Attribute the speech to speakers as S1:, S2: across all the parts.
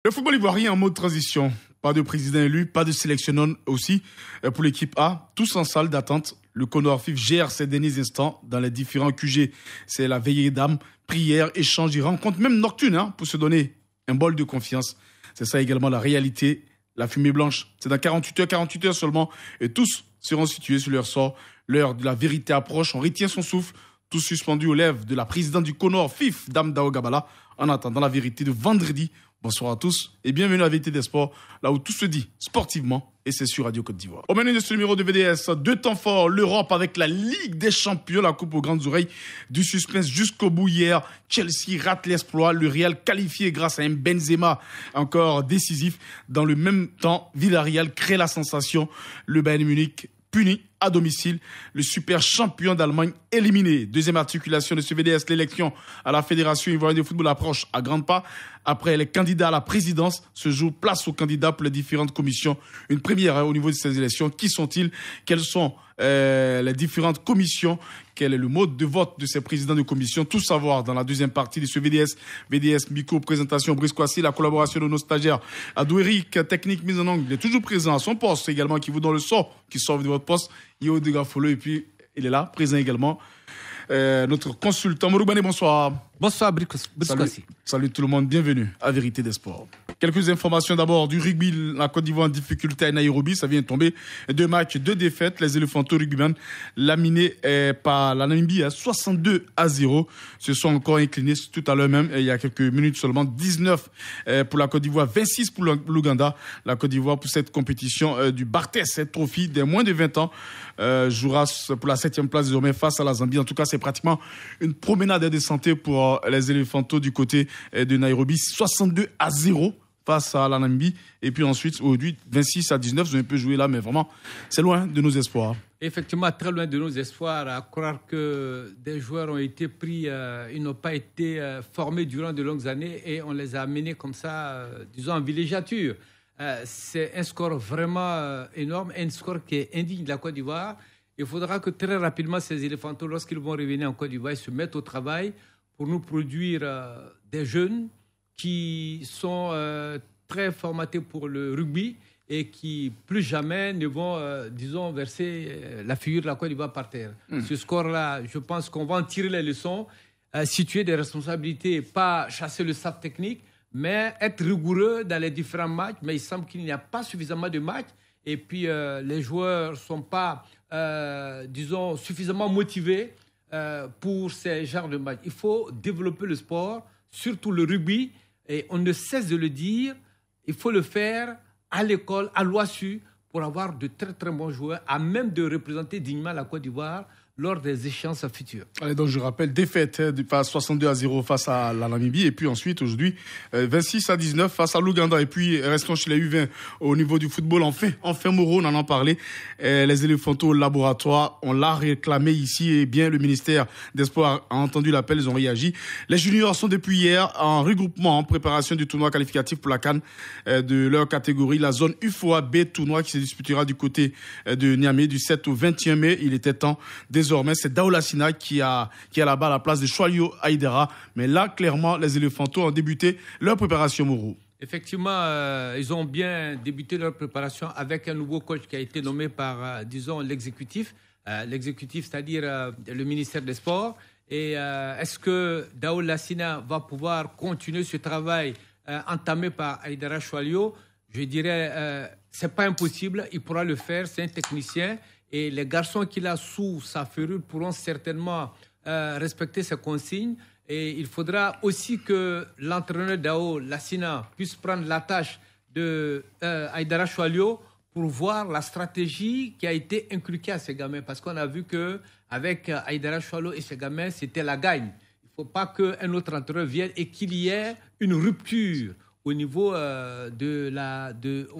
S1: Le football ivoirien en mode transition. Pas de président élu, pas de sélectionneur aussi pour l'équipe A. Tous en salle d'attente. Le Condor FIF gère ces derniers instants dans les différents QG. C'est la veillée d'âme, prière, échange et rencontre, même nocturne, pour se donner un bol de confiance. C'est ça également la réalité, la fumée blanche. C'est dans 48 heures seulement et tous seront situés sur leur sort. L'heure de la vérité approche, on retient son souffle. Tous suspendus aux lèvres de la présidente du Condor FIF, Dame Dao Gabala, en attendant la vérité de vendredi. Bonsoir à tous et bienvenue à la Vérité des Sports, là où tout se dit sportivement et c'est sur Radio Côte d'Ivoire. Au menu de ce numéro de VDS, 2 temps forts, l'Europe avec la Ligue des Champions, la coupe aux grandes oreilles, du suspense jusqu'au bout hier. Chelsea rate l'exploit, le Real qualifié grâce à un Benzema encore décisif. Dans le même temps, Villarreal crée la sensation, le Bayern Munich puni à domicile, le super champion d'Allemagne éliminé. Deuxième articulation de ce VDS, l'élection à la Fédération ivoirienne de football approche à grands pas. Après les candidats à la présidence, ce jour, place aux candidats pour les différentes commissions. Une première au niveau de ces élections. Qui sont-ils? Quelles sont les différentes commissions? Quel est le mode de vote de ces présidents de commission? Tout savoir dans la deuxième partie de ce VDS. VDS Micro, présentation Brice Kwasi, la collaboration de nos stagiaires. Adou Eric, technique mise en angle, il est toujours présent à son poste également, qui vous donne le sort, qui sauve de votre poste. Yo de Gafolo, et puis il est là, présent également. Notre consultant Moroubane, bonsoir.
S2: Bonsoir Brice Kwasi.
S1: Salut tout le monde, bienvenue à Vérité des Sports. Quelques informations d'abord du rugby, la Côte d'Ivoire en difficulté à Nairobi, ça vient de tomber. 2 matchs, 2 défaites, les éléphantaux rugbymen laminés par la Namibie à 62-0. Se sont encore inclinés tout à l'heure même, il y a quelques minutes seulement, 19 pour la Côte d'Ivoire, 26 pour l'Ouganda. La Côte d'Ivoire pour cette compétition du Barthès Trophy des moins de 20 ans jouera pour la 7e place désormais face à la Zambie. En tout cas, c'est pratiquement une promenade de santé pour les éléphantaux du côté de Nairobi, 62-0 face à la Namibie. Et puis ensuite, aujourd'hui, 26-19, ils ont un peu joué là, mais vraiment, c'est loin de nos espoirs.
S2: Effectivement, très loin de nos espoirs, à croire que des joueurs ont été pris, ils n'ont pas été formés durant de longues années et on les a amenés comme ça, disons, en villégiature. C'est un score vraiment énorme, un score qui est indigne de la Côte d'Ivoire. Il faudra que très rapidement, ces éléphantaux, lorsqu'ils vont revenir en Côte d'Ivoire, se mettent au travail pour nous produire des jeunes qui sont très formatés pour le rugby et qui, plus jamais, ne vont, disons, verser la figure de la Côte d'Ivoire par terre. Ce score-là, je pense qu'on va en tirer les leçons, situer des responsabilités, pas chasser le staff technique, mais être rigoureux dans les différents matchs. Mais il semble qu'il n'y a pas suffisamment de matchs. Et puis, les joueurs ne sont pas, disons, suffisamment motivés pour ces genres de matchs. Il faut développer le sport, surtout le rugby. Et on ne cesse de le dire. Il faut le faire à l'école, à l'OASU, pour avoir de très, très bons joueurs, à même de représenter dignement la Côte d'Ivoire lors des échéances futures.
S1: Allez, donc je rappelle, défaite 62-0 face à la Namibie et puis ensuite aujourd'hui 26-19 face à l'Ouganda et puis restons chez les U20 au niveau du football. Enfin Moreau, on en a parlé. Les éléphantaux au laboratoire, on l'a réclamé ici et bien le ministère des Sports a entendu l'appel, ils ont réagi. Les juniors sont depuis hier en regroupement en préparation du tournoi qualificatif pour la CAN de leur catégorie, la zone UFOA B, tournoi qui se disputera du côté de Niamey du 7 au 21 mai. Il était temps désormais, c'est Daoula Sina qui a là-bas à la place de Choualio Aïdara. Mais là, clairement, les éléphantaux ont débuté leur préparation, Mourou.
S2: Effectivement, ils ont bien débuté leur préparation avec un nouveau coach qui a été nommé par, disons, l'exécutif. L'exécutif, c'est-à-dire le ministère des Sports. Et est-ce que Daoula Sina va pouvoir continuer ce travail entamé par Aïdara Choualio? Je dirais, c'est pas impossible, il pourra le faire, c'est un technicien. Et les garçons qu'il a sous sa ferrure pourront certainement respecter ses consignes. Et il faudra aussi que l'entraîneur Dao Lassina puisse prendre la tâche de Aïdara Choualio pour voir la stratégie qui a été inculquée à ces gamins. Parce qu'on a vu qu'avec Aïdara Choualio et ces gamins, c'était la gagne. Il ne faut pas qu'un autre entraîneur vienne et qu'il y ait une rupture au niveau,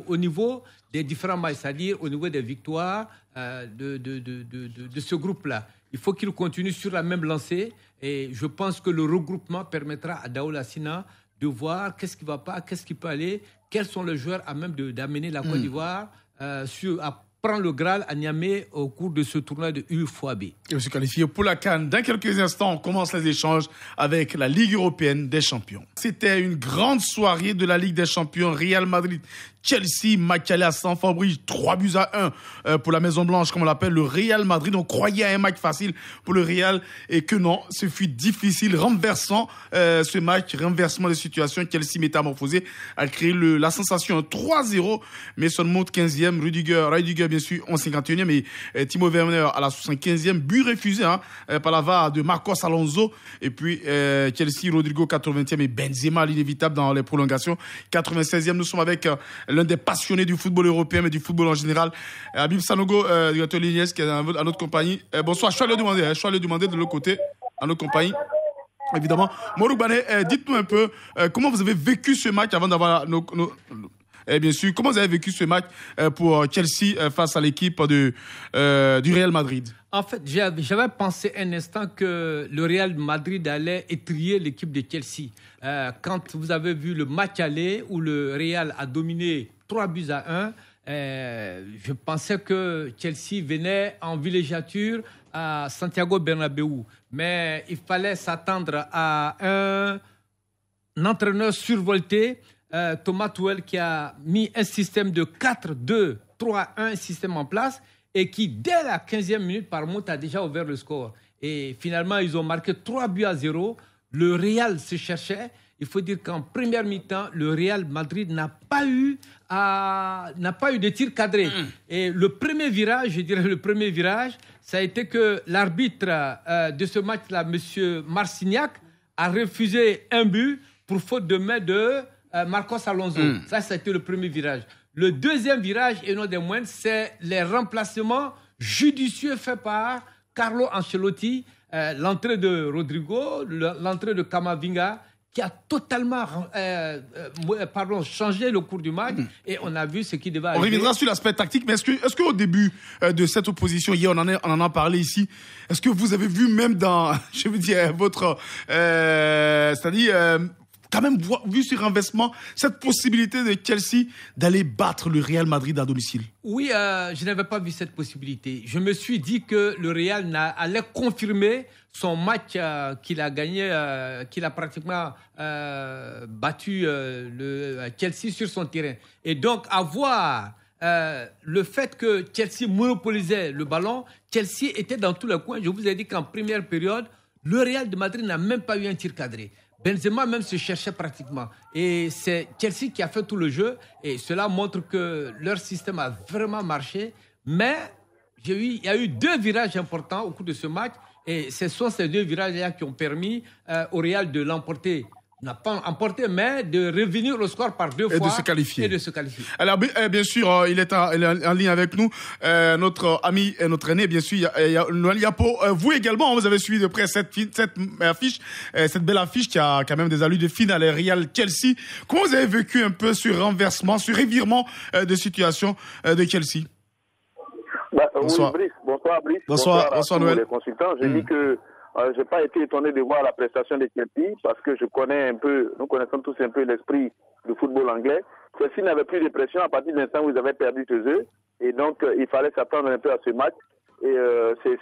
S2: au niveau des différents matchs, c'est-à-dire au niveau des victoires de ce groupe-là. Il faut qu'il continue sur la même lancée et je pense que le regroupement permettra à Daoula Sina de voir qu'est-ce qui ne va pas, qu'est-ce qui peut aller, quels sont les joueurs à même d'amener la Côte d'Ivoire prend le Graal à Niamey au cours de ce tournoi de UFOAB.
S1: Et se qualifier pour la CAN. Dans quelques instants, on commence les échanges avec la Ligue européenne des champions. C'était une grande soirée de la Ligue des champions. Real Madrid, Chelsea, match aller à Stamford Bridge, 3-1 pour la Maison Blanche, comme on l'appelle, le Real Madrid. On croyait à un match facile pour le Real et que non, ce fut difficile, renversant ce match, renversement de situation. Chelsea métamorphosé a créé la sensation 3-0, mais seulement 15e. Rudiger bien sûr, en 51e et Timo Werner à la 75e. But refusé par la VAR de Marcos Alonso. Et puis Chelsea, Rodrigo 80e et Benzema l'inévitable dans les prolongations. 96e, nous sommes avec l'un des passionnés du football européen, mais du football en général. Habib Sanogo, directeur Lignes, qui est à notre compagnie. Bonsoir, je suis allé demander de l'autre côté, à notre compagnie. Évidemment. Morou Bané, dites-nous un peu comment vous avez vécu ce match avant d'avoir bien sûr, comment vous avez vécu ce match pour Chelsea face à l'équipe du Real Madrid?
S2: En fait, j'avais pensé un instant que le Real Madrid allait étrier l'équipe de Chelsea. Quand vous avez vu le match aller où le Real a dominé 3-1, je pensais que Chelsea venait en villégiature à Santiago Bernabéu. Mais il fallait s'attendre à un entraîneur survolté, Thomas Tuchel, qui a mis un système de 4-2-3-1 système en place et qui, dès la 15e minute par monte, a déjà ouvert le score. Et finalement, ils ont marqué 3-0. Le Real se cherchait. Il faut dire qu'en première mi-temps, le Real Madrid n'a pas eu de tir cadré. Et le premier virage, ça a été que l'arbitre de ce match-là, M. Marcignac, a refusé un but pour faute de main de Marcos Alonso. Ça a été le premier virage. Le deuxième virage, et non des moindres, c'est les remplacements judicieux faits par Carlo Ancelotti, l'entrée de Rodrigo, l'entrée de Camavinga, qui a totalement changé le cours du match et on a vu ce qui devait arriver.
S1: On reviendra sur l'aspect tactique, mais est-ce qu'au début de cette opposition, hier on en a parlé ici, est-ce que vous avez vu même dans, je veux dire, votre, c'est-à-dire, quand même vu ce renversement, cette possibilité de Chelsea d'aller battre le Real Madrid à domicile?
S2: Oui, je n'avais pas vu cette possibilité. Je me suis dit que le Real allait confirmer son match qu'il a gagné, qu'il a pratiquement battu le Chelsea sur son terrain. Et donc, avoir le fait que Chelsea monopolisait le ballon, Chelsea était dans tous les coins. Je vous ai dit qu'en première période, le Real de Madrid n'a même pas eu un tir cadré. Benzema même se cherchait pratiquement. Et c'est Chelsea qui a fait tout le jeu. Et cela montre que leur système a vraiment marché. Mais il y a eu deux virages importants au cours de ce match. Et ce sont ces deux virages-là qui ont permis au Real de l'emporter. N'a pas emporté, mais de revenir au score par deux fois.
S1: Et de se qualifier. Alors, bien sûr, il est en ligne avec nous, notre ami et notre aîné, bien sûr, Noël Yapo. Vous également, vous avez suivi de près cette belle affiche qui a quand même des allures de finale, Real-Chelsea. Comment vous avez vécu un peu ce renversement, ce revirement de situation de Chelsea?
S3: Bonsoir. Oui, Brice. Bonsoir, Brice.
S1: Bonsoir, Noël.
S3: Les consultants. J'ai dit que je n'ai pas été étonné de voir la prestation de Chelsea parce que nous connaissons tous un peu l'esprit du football anglais. Chelsea n'avait plus de pression à partir de l'instant où ils avaient perdu chez eux. Et donc, il fallait s'attendre un peu à ce match. Et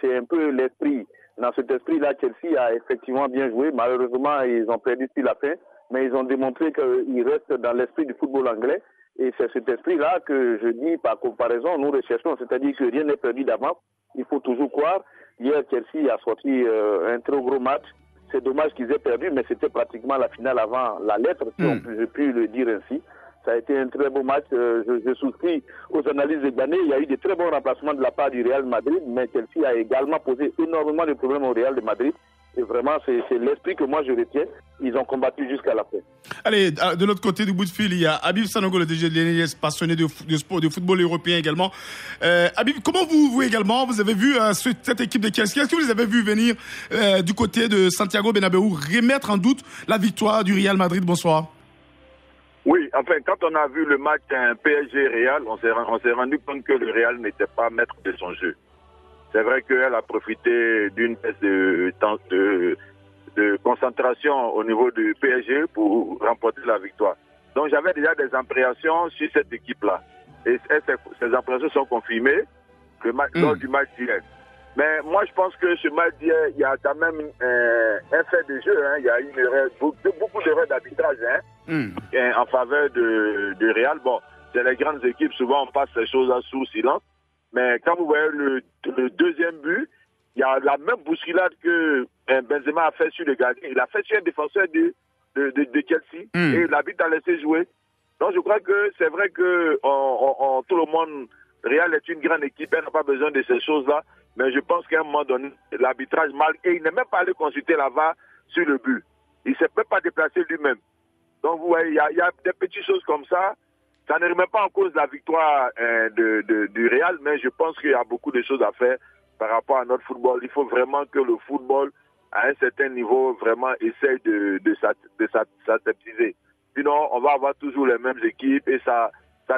S3: c'est un peu l'esprit. Dans cet esprit-là, Chelsea a effectivement bien joué. Malheureusement, ils ont perdu depuis la fin. Mais ils ont démontré qu'ils restent dans l'esprit du football anglais. Et c'est cet esprit-là que je dis, par comparaison, nous recherchons. C'est-à-dire que rien n'est perdu d'avance. Il faut toujours croire. Hier, Chelsea a sorti un très gros match. C'est dommage qu'ils aient perdu, mais c'était pratiquement la finale avant la lettre, si je puis le dire ainsi. Ça a été un très beau match. Je souscris aux analyses de Ghané. Il y a eu de très bons remplacements de la part du Real Madrid, mais Chelsea a également posé énormément de problèmes au Real de Madrid. Et vraiment, c'est l'esprit que moi je retiens. Ils ont combattu jusqu'à la fin.
S1: Allez, de l'autre côté du bout de fil, il y a Habib Sanogo, le DG de l'ENS, passionné de sport, de football européen également. Habib, comment vous également, vous avez vu cette équipe de Chelsea? Est-ce que vous avez vu venir du côté de Santiago Bernabéu remettre en doute la victoire du Real Madrid? Bonsoir.
S4: Oui, enfin, quand on a vu le match PSG-Real, on s'est rendu compte que le Real n'était pas maître de son jeu. C'est vrai qu'elle a profité d'une baisse de concentration au niveau du PSG pour remporter la victoire. Donc j'avais déjà des appréhensions sur cette équipe-là. et ces impressions sont confirmées lors du match d'hier. Mais moi, je pense que ce match d'hier, il y a quand même un fait de jeu. Hein. Il y a une erreur, beaucoup d'erreurs d'arbitrage en faveur de Real. Bon, c'est les grandes équipes, souvent on passe ces choses sous silence. Mais quand vous voyez le deuxième but, il y a la même bousculade que Benzema a fait sur le gardien. Il a fait sur un défenseur de Chelsea et l'arbitre a laissé jouer. Donc je crois que c'est vrai que tout le monde, Real est une grande équipe, elle n'a pas besoin de ces choses-là. Mais je pense qu'à un moment donné, l'arbitrage mal, et il n'est même pas allé consulter la VAR sur le but. Il ne s'est même pas déplacé lui-même. Donc vous voyez, il y a des petites choses comme ça. Ça ne remet pas en cause la victoire du Real, mais je pense qu'il y a beaucoup de choses à faire par rapport à notre football. Il faut vraiment que le football, à un certain niveau, vraiment essaye de s'aseptiser. Sinon, on va avoir toujours les mêmes équipes et ça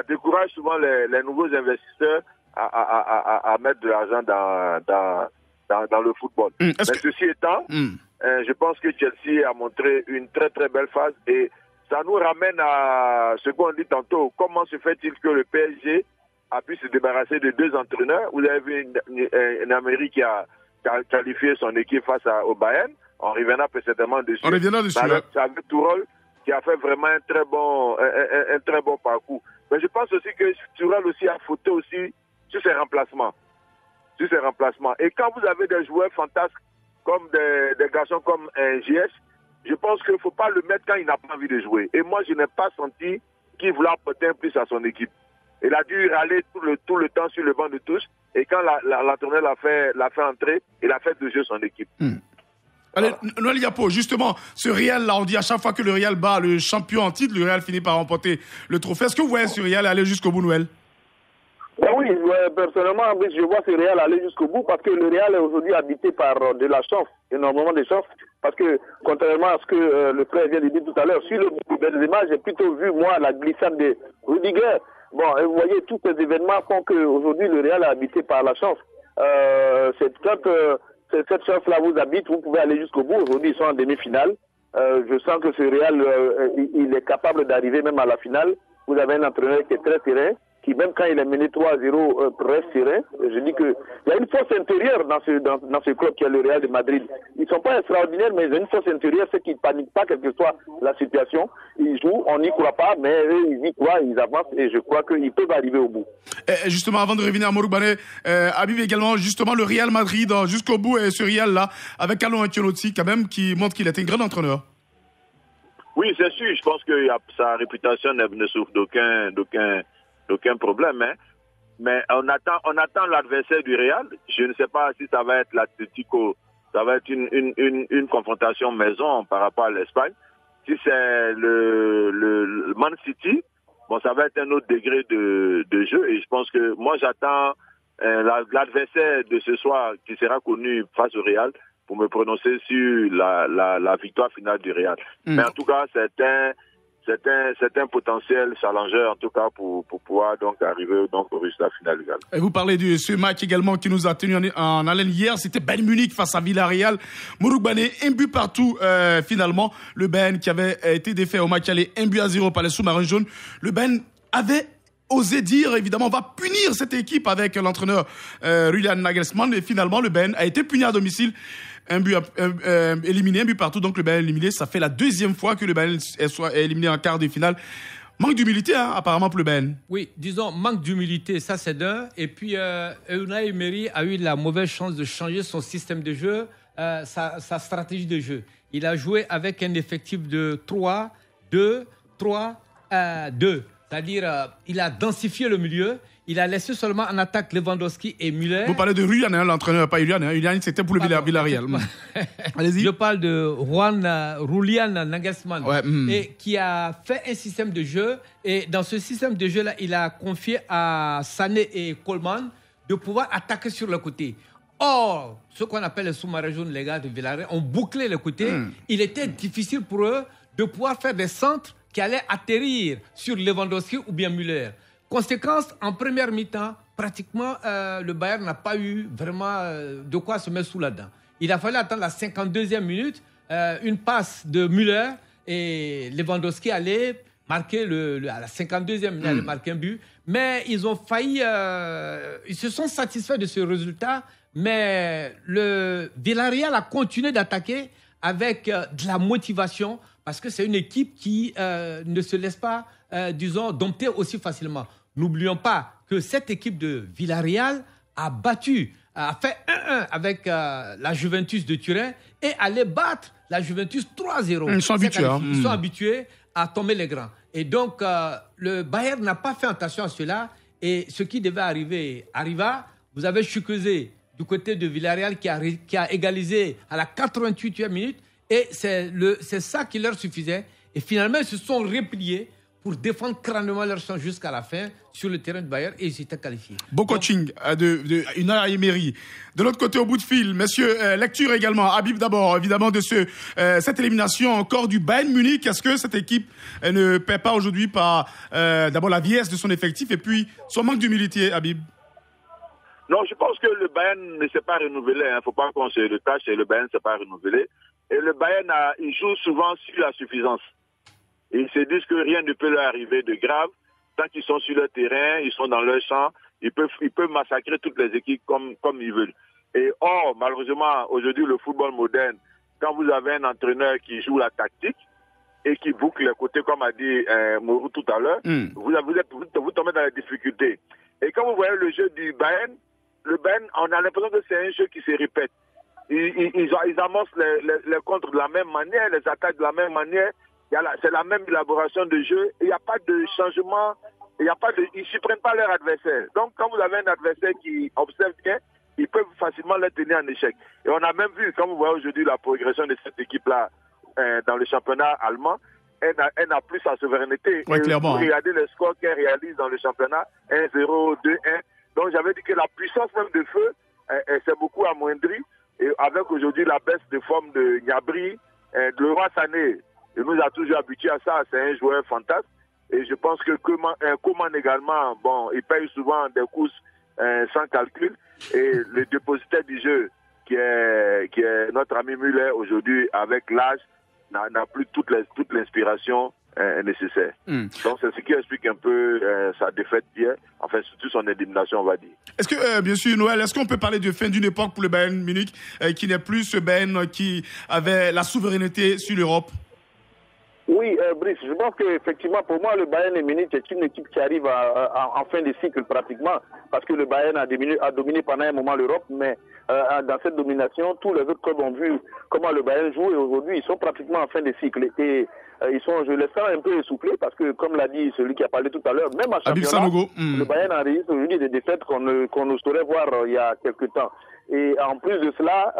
S4: décourage souvent les nouveaux investisseurs à mettre de l'argent dans le football. Mais ceci étant, je pense que Chelsea a montré une très très belle phase et ça nous ramène à ce qu'on dit tantôt. Comment se fait-il que le PSG a pu se débarrasser de 2 entraîneurs? Vous avez vu une Amérique qui a qualifié son équipe face au Bayern. On reviendra précédemment dessus.
S1: On reviendra dessus.
S4: C'est avec Tourelle qui a fait vraiment un très bon parcours. Mais je pense aussi que Tourelle aussi a fauté aussi sur ses remplacements. Et quand vous avez des joueurs fantasques comme des garçons comme JS, je pense qu'il ne faut pas le mettre quand il n'a pas envie de jouer. Et moi, je n'ai pas senti qu'il voulait apporter un plus à son équipe. Il a dû râler tout le temps sur le banc de touche. Et quand l'entraîneur l'a fait entrer, il a fait de jeu son équipe.
S1: Allez, Noël Yapo, justement, ce Real-là, on dit à chaque fois que le Real bat le champion en titre, le Real finit par remporter le trophée. Est-ce que vous voyez ce Real aller jusqu'au bout, Noël?
S3: Oui, personnellement, je vois ce Real aller jusqu'au bout parce que le Real est aujourd'hui habité par de la chance, énormément de chance. Parce que, contrairement à ce que le frère vient de dire tout à l'heure, sur le but de Benzema, j'ai plutôt vu, moi, la glissade de Rudiger. Bon, et vous voyez, tous ces événements font qu'aujourd'hui, le Real est habité par la chance. Cette chance-là vous habite, vous pouvez aller jusqu'au bout. Aujourd'hui, ils sont en demi-finale. Je sens que ce Real, il est capable d'arriver même à la finale. Vous avez un entraîneur qui est très serein, qui même quand il est mené 3-0 reste serein. Je dis que il y a une force intérieure dans ce club qui est le Real de Madrid. Ils sont pas extraordinaires, mais ils ont une force intérieure, c'est qu'ils ne paniquent pas, quelle que soit la situation. Ils jouent, on n'y croit pas, mais eux, ils y croient, ils avancent et je crois qu'ils peuvent arriver au bout.
S1: Justement, avant de revenir à Morouk Bané, Habib également, justement, le Real Madrid jusqu'au bout et ce Real-là, avec Carlo Ancelotti quand même, qui montre qu'il est un grand entraîneur.
S4: Oui, c'est sûr. Je pense que sa réputation ne souffre d'aucun problème, hein. Mais on attend l'adversaire du Real. Je ne sais pas si ça va être l'Atlético, ça va être une confrontation maison par rapport à l'Espagne. Si c'est le Man City, bon, ça va être un autre degré de jeu. Et je pense que moi, j'attends l'adversaire de ce soir qui sera connu face au Real pour me prononcer sur la victoire finale du Real. Mais en tout cas, c'est un potentiel challenger, en tout cas, pour pouvoir donc arriver donc au résultat final également.
S1: Et vous parlez de ce match également qui nous a tenu en haleine hier, c'était Bayern Munich face à Villarreal. Morouk Bané, un but partout finalement. Le Bayern qui avait été défait au match aller 1-0 par les sous-marins jaunes. Le Bayern avait osé dire, évidemment, on va punir cette équipe avec l'entraîneur Julian Nagelsmann. Et finalement, le Bayern a été puni à domicile. Un but éliminé, un but partout, donc le Bayern éliminé. Ça fait la 2e fois que le Bayern est éliminé en quart de finale. Manque d'humilité, hein, apparemment, pour le Bayern.
S2: Oui, disons, manque d'humilité, ça c'est d'un. Et puis, Unai Emery a eu la mauvaise chance de changer son système de jeu, sa stratégie de jeu. Il a joué avec un effectif de 3-2-3-2. C'est-à-dire, il a densifié le milieu. Il a laissé seulement en attaque Lewandowski et Müller.
S1: Vous parlez de Julian, hein, l'entraîneur, pas Julian. Hein. Julian, c'était pour le Villarreal. Allez-y.
S2: Je parle de Julian Nagelsmann, et qui a fait un système de jeu. Et dans ce système de jeu-là, il a confié à Sané et Coleman de pouvoir attaquer sur le côté. Or, ce qu'on appelle les sous-marins jaunes, les gars de Villarreal, ont bouclé le côté. Il était difficile pour eux de pouvoir faire des centres qui allaient atterrir sur Lewandowski ou bien Müller. Conséquence, en première mi-temps, pratiquement, le Bayern n'a pas eu vraiment de quoi se mettre sous la dent. Il a fallu attendre la 52e minute, une passe de Müller et Lewandowski allait marqué à la 52e, il a marqué un but. Mais ils ont failli... ils se sont satisfaits de ce résultat, mais le Villarreal a continué d'attaquer avec de la motivation, parce que c'est une équipe qui ne se laisse pas, disons, dompter aussi facilement. N'oublions pas que cette équipe de Villarreal a fait 1-1 avec la Juventus de Turin et allait battre la Juventus 3-0.
S1: Ils sont habitués.
S2: Ils sont habitués à tomber les grands. Et donc, le Bayern n'a pas fait attention à cela. Et ce qui devait arriver arriva. Vous avez Chukwueze du côté de Villarreal qui a égalisé à la 88e minute. Et c'est ça qui leur suffisait. Et finalement, ils se sont repliés pour défendre crânement leur champ jusqu'à la fin sur le terrain de Bayern et ils étaient qualifiés.
S1: Beau coaching de Unai Emery. De l'autre côté, au bout de fil, messieurs, lecture également. Habib d'abord, évidemment, de cette élimination encore du Bayern Munich. Est-ce que cette équipe ne paie pas aujourd'hui par d'abord la vieillesse de son effectif et puis son manque d'humilité, Habib?
S4: Non, je pense que le Bayern ne s'est pas renouvelé. Il ne faut pas qu'on se le cache, le Bayern ne s'est pas renouvelé. Et le Bayern, il joue souvent sur la suffisance. Et ils se disent que rien ne peut leur arriver de grave. Tant qu'ils sont sur le terrain, ils sont dans leur champ, ils peuvent massacrer toutes les équipes comme ils veulent. Et or, malheureusement, aujourd'hui, le football moderne, quand vous avez un entraîneur qui joue la tactique et qui boucle les côtés, comme a dit Mourou tout à l'heure, vous tombez dans les difficultés. Et quand vous voyez le jeu du Bayern, le Bayern, on a l'impression que c'est un jeu qui se répète. Ils amorcent les contres de la même manière, les attaques de la même manière. C'est la même élaboration de jeu. Il n'y a pas de changement. Ils ne surprennent pas leur adversaire. Donc, quand vous avez un adversaire qui observe bien, ils peuvent facilement les tenir en échec. Et on a même vu, comme vous voyez aujourd'hui, la progression de cette équipe-là dans le championnat allemand. Elle n'a plus sa souveraineté.
S1: Ouais, clairement.
S4: Vous regardez les scores qu'elle réalise dans le championnat, 1-0, 2-1. Donc, j'avais dit que la puissance même de feu, elle s'est beaucoup amoindrie. Et avec aujourd'hui la baisse de forme de Gnabry, de Leroy Sané, il nous a toujours habitués à ça, c'est un joueur fantastique. Et je pense que Koeman également, bon, il paye souvent des courses sans calcul. Et le dépositaire du jeu, qui est notre ami Müller aujourd'hui, avec l'âge, n'a plus toute l'inspiration nécessaire. Donc c'est ce qui explique un peu sa défaite d'hier, enfin surtout son élimination, on va dire.
S1: Est-ce que, bien sûr, Noël, est-ce qu'on peut parler de fin d'une époque pour le Bayern Munich, qui n'est plus ce Bayern qui avait la souveraineté sur l'Europe?
S3: Oui, Brice, je pense qu'effectivement, pour moi, le Bayern Munich est une équipe qui arrive en fin de cycle pratiquement, parce que le Bayern a dominé pendant un moment l'Europe, mais dans cette domination, tous les autres clubs ont vu comment le Bayern joue et aujourd'hui, ils sont pratiquement en fin de cycle. Et je les sens un peu essoufflés parce que, comme l'a dit celui qui a parlé tout à l'heure, même à championnat, le Bayern enregistre aujourd'hui des défaites qu'on ne saurait voir il y a quelques temps. Et en plus de cela,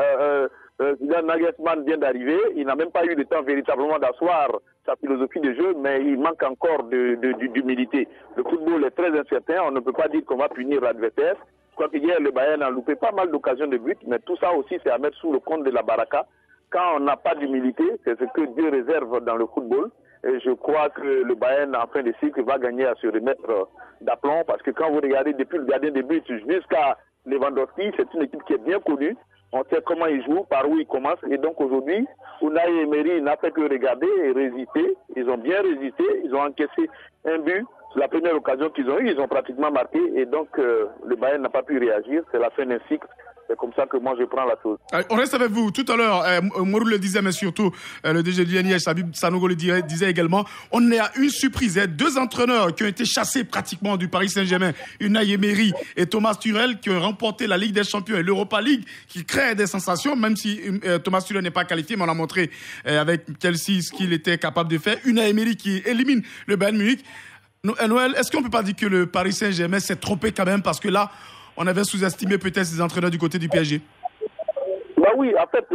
S3: Nagelsmann vient d'arriver, il n'a même pas eu le temps véritablement d'asseoir sa philosophie de jeu, mais il manque encore d'humilité. Le football est très incertain, on ne peut pas dire qu'on va punir l'adversaire. Je crois qu'hier, le Bayern a loupé pas mal d'occasions de but, mais tout ça aussi, c'est à mettre sous le compte de la baraka. Quand on n'a pas d'humilité, c'est ce que Dieu réserve dans le football. Et je crois que le Bayern, en fin de cycle, va gagner à se remettre d'aplomb, parce que quand vous regardez depuis le gardien de but jusqu'à Lewandowski, c'est une équipe qui est bien connue. On sait comment il joue, par où il commence. Et donc aujourd'hui, Unai Emery n'a fait que regarder et résister. Ils ont bien résisté. Ils ont encaissé un but. C'est la première occasion qu'ils ont eue. Ils ont pratiquement marqué. Et donc, le Bayern n'a pas pu réagir. C'est la fin d'un cycle. C'est comme ça que moi, je prends la chose.
S1: On reste avec vous. Tout à l'heure, Mourou le disait, mais surtout, le DG du Liège, Habib Sanogo le disait également. On est à une surprise. Il y a deux entraîneurs qui ont été chassés pratiquement du Paris Saint-Germain. Unai Emery et Thomas Tuchel, qui ont remporté la Ligue des Champions et l'Europa League, qui créent des sensations, même si Thomas Tuchel n'est pas qualifié, mais on a montré avec Chelsea ce qu'il était capable de faire. Unai Emery qui élimine le Bayern Munich. Noël, est-ce qu'on ne peut pas dire que le Paris Saint-Germain s'est trompé quand même, parce que là, on avait sous-estimé peut-être ces entraîneurs du côté du PSG?
S3: Bah oui, en fait,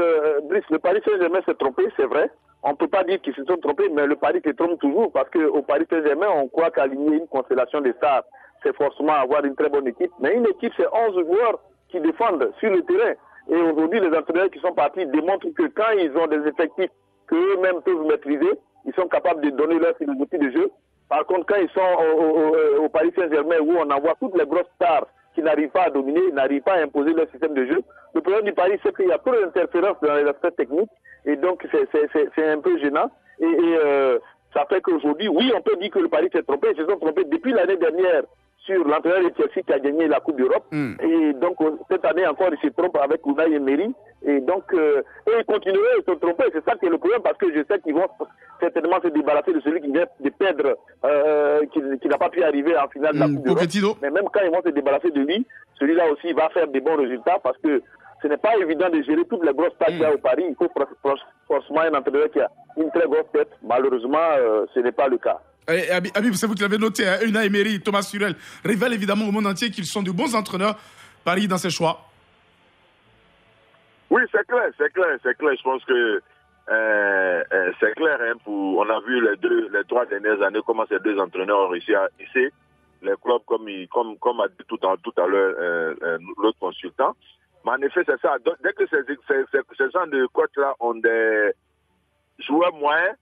S3: Brice, le Paris Saint-Germain s'est trompé, c'est vrai. On ne peut pas dire qu'ils se sont trompés, mais le Paris se trompe toujours, parce qu'au Paris Saint-Germain, on croit qu'aligner une constellation de stars, c'est forcément avoir une très bonne équipe. Mais une équipe, c'est 11 joueurs qui défendent sur le terrain. Et aujourd'hui, les entraîneurs qui sont partis démontrent que quand ils ont des effectifs qu'eux-mêmes peuvent maîtriser, ils sont capables de donner leur philosophie de jeu. Par contre, quand ils sont au Paris Saint-Germain, où on envoie toutes les grosses stars qui n'arrivent pas à dominer, n'arrivent pas à imposer leur système de jeu, le problème du Paris, c'est qu'il y a peu d'interférences dans les aspects techniques, et donc c'est un peu gênant. Et Ça fait qu'aujourd'hui, oui, on peut dire que le Paris s'est trompé. Ils se sont trompés depuis l'année dernière sur l'entraîneur de Chelsea qui a gagné la Coupe d'Europe. Et donc, cette année encore, il se trompe avec Unai Emery. Et donc, ils continueront à se tromper. C'est ça qui est le problème, parce que je sais qu'ils vont certainement se débarrasser de celui qui vient de perdre, qui n'a pas pu arriver en finale de la Coupe d'Europe. Mais même quand ils vont se débarrasser de lui, celui-là aussi va faire des bons résultats, parce que ce n'est pas évident de gérer toutes les grosses tâches là au Paris. Il faut forcément un entraîneur qui a une très grosse tête. Malheureusement, ce n'est pas le cas.
S1: Habib, c'est vous qui l'avez noté, hein, Unai Emery, Thomas Tuchel révèlent évidemment au monde entier qu'ils sont de bons entraîneurs. Paris dans ses choix.
S4: Oui, c'est clair. Je pense que c'est clair. Hein, on a vu les 3 dernières années comment ces 2 entraîneurs ont réussi à hisser les clubs comme a dit tout à l'heure l'autre consultant. Mais en effet, c'est ça. Donc, dès que ces gens de coachs-là ont des joueurs moyens,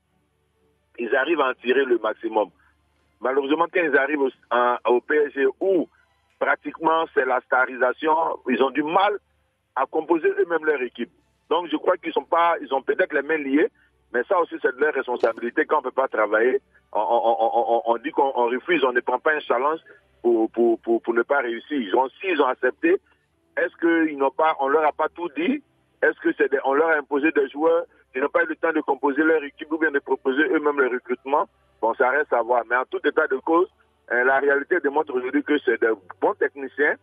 S4: ils arrivent à en tirer le maximum. Malheureusement, quand ils arrivent au PSG où pratiquement c'est la starisation, ils ont du mal à composer eux-mêmes leur équipe. Donc je crois qu'ils ont peut-être les mains liées, mais ça aussi c'est de leur responsabilité. Quand on ne peut pas travailler, on dit qu'on refuse, on ne prend pas un challenge pour ne pas réussir. S'ils ont accepté, est-ce qu'on leur a pas tout dit? Est-ce que on leur a imposé des joueurs qui n'ont pas eu le temps de composer leur équipe ou bien de proposer eux-mêmes le recrutement? Bon, ça reste à voir. Mais en tout état de cause, la réalité démontre aujourd'hui que c'est de bons techniciens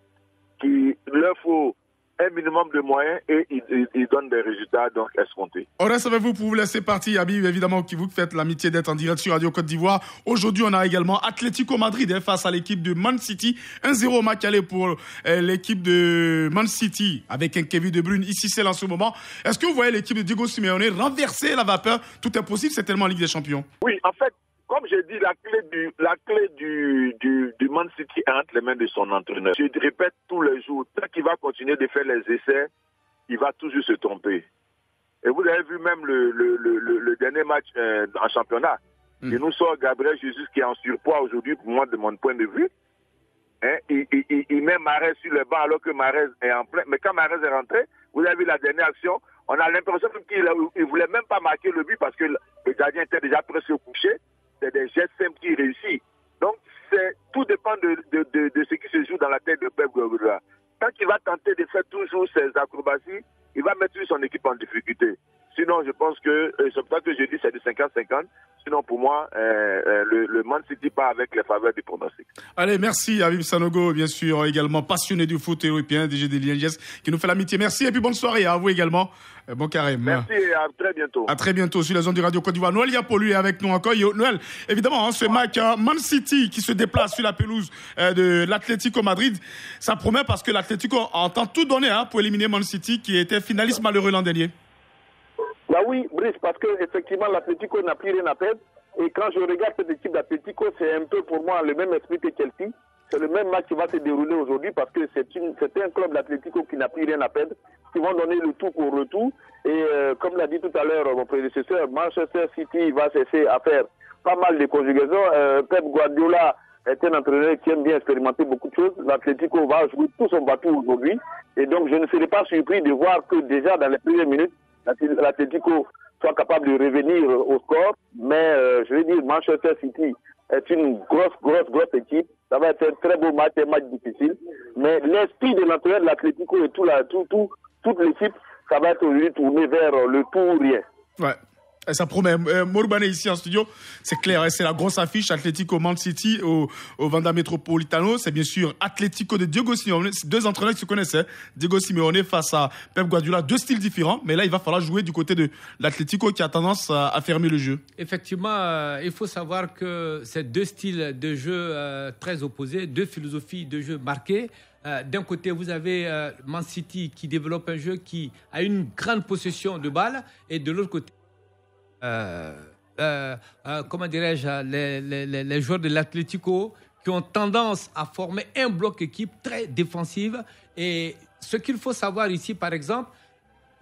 S4: qui leur faut un minimum de moyens et ils donnent des résultats donc escomptés.
S1: On reste avec vous pour vous laisser partir, Habib, évidemment, qui vous faites l'amitié d'être en direct sur Radio Côte d'Ivoire. Aujourd'hui, on a également Atlético Madrid face à l'équipe de Man City. 1-0 au match aller pour l'équipe de Man City avec un Kevin De Bruyne ici, c'est en ce moment. Est-ce que vous voyez l'équipe de Diego Simeone renverser la vapeur? Tout est possible, c'est tellement en Ligue des Champions.
S4: Oui, en fait, comme j'ai dit, la clé du Man City est entre les mains de son entraîneur. Je répète tous les jours, tant qu'il va continuer de faire les essais, il va toujours se tromper. Et vous avez vu même le dernier match en championnat. Il nous sort Gabriel Jesus qui est en surpoids aujourd'hui, pour moi, de mon point de vue. Hein, il met Mahrez sur le banc alors que Mahrez est en plein. Mais quand Mahrez est rentré, vous avez vu la dernière action, on a l'impression qu'il ne voulait même pas marquer le but parce que le gardien était déjà presque couché. C'est des gestes simples qui réussissent. Donc, tout dépend de ce qui se joue dans la tête de Pep Guardiola. Tant qu'il va tenter de faire toujours ses acrobaties, il va mettre son équipe en difficulté. Sinon, je pense que, c'est pour ça que je dis c'est du 50-50. Sinon, pour moi, le Man City part avec les faveurs du pronostic.
S1: Allez, merci Habib Sanogo, bien sûr, également passionné du foot européen, DG de Liège, qui nous fait l'amitié. Merci et puis bonne soirée à vous également. Bon carême.
S4: Merci et à très bientôt.
S1: À très bientôt sur les ondes du Radio Côte d'Ivoire. Noël Yapolu est avec nous encore. Noël, évidemment, ce match Man City qui se déplace sur la pelouse de l'Atlético Madrid, ça promet parce que l'Atlético entend tout donner pour éliminer Man City qui était finaliste malheureux l'an dernier.
S3: Bah oui, Brice, parce que effectivement l'Atlético n'a plus rien à perdre. Et quand je regarde cette équipe d'Atlético, c'est un peu pour moi le même esprit que Chelsea. C'est le même match qui va se dérouler aujourd'hui parce que c'est un club d'Atlético qui n'a plus rien à perdre, qui vont donner le tout pour le tout. Et comme l'a dit tout à l'heure mon prédécesseur, Manchester City va cesser à faire pas mal de conjugaisons. Pep Guardiola est un entraîneur qui aime bien expérimenter beaucoup de choses. L'Atlético va jouer tout son bateau aujourd'hui. Et donc je ne serais pas surpris de voir que déjà dans les premières minutes, l'Atlético soit capable de revenir au score. Mais je vais dire, Manchester City est une grosse équipe. Ça va être un très beau match, un match difficile. Mais l'esprit de l'entraîneur de l'Atlético et toute l'équipe, ça va être aujourd'hui tourné vers le tout ou rien.
S1: Ouais. Et ça promet. Mourbané ici en studio, c'est clair, c'est la grosse affiche Atlético Man City au Wanda Metropolitano. C'est bien sûr Atlético de Diego Simeone. C'est 2 entraîneurs qui se connaissaient. Diego Simeone face à Pep Guardiola, 2 styles différents. Mais là, il va falloir jouer du côté de l'Atlético qui a tendance à fermer le jeu.
S2: Effectivement, il faut savoir que c'est 2 styles de jeu très opposés, 2 philosophies de jeu marquées. D'un côté, vous avez Man City qui développe un jeu qui a une grande possession de balles. Et de l'autre côté, comment dirais-je, les joueurs de l'Atlético qui ont tendance à former un bloc équipe très défensif. Et ce qu'il faut savoir ici, par exemple,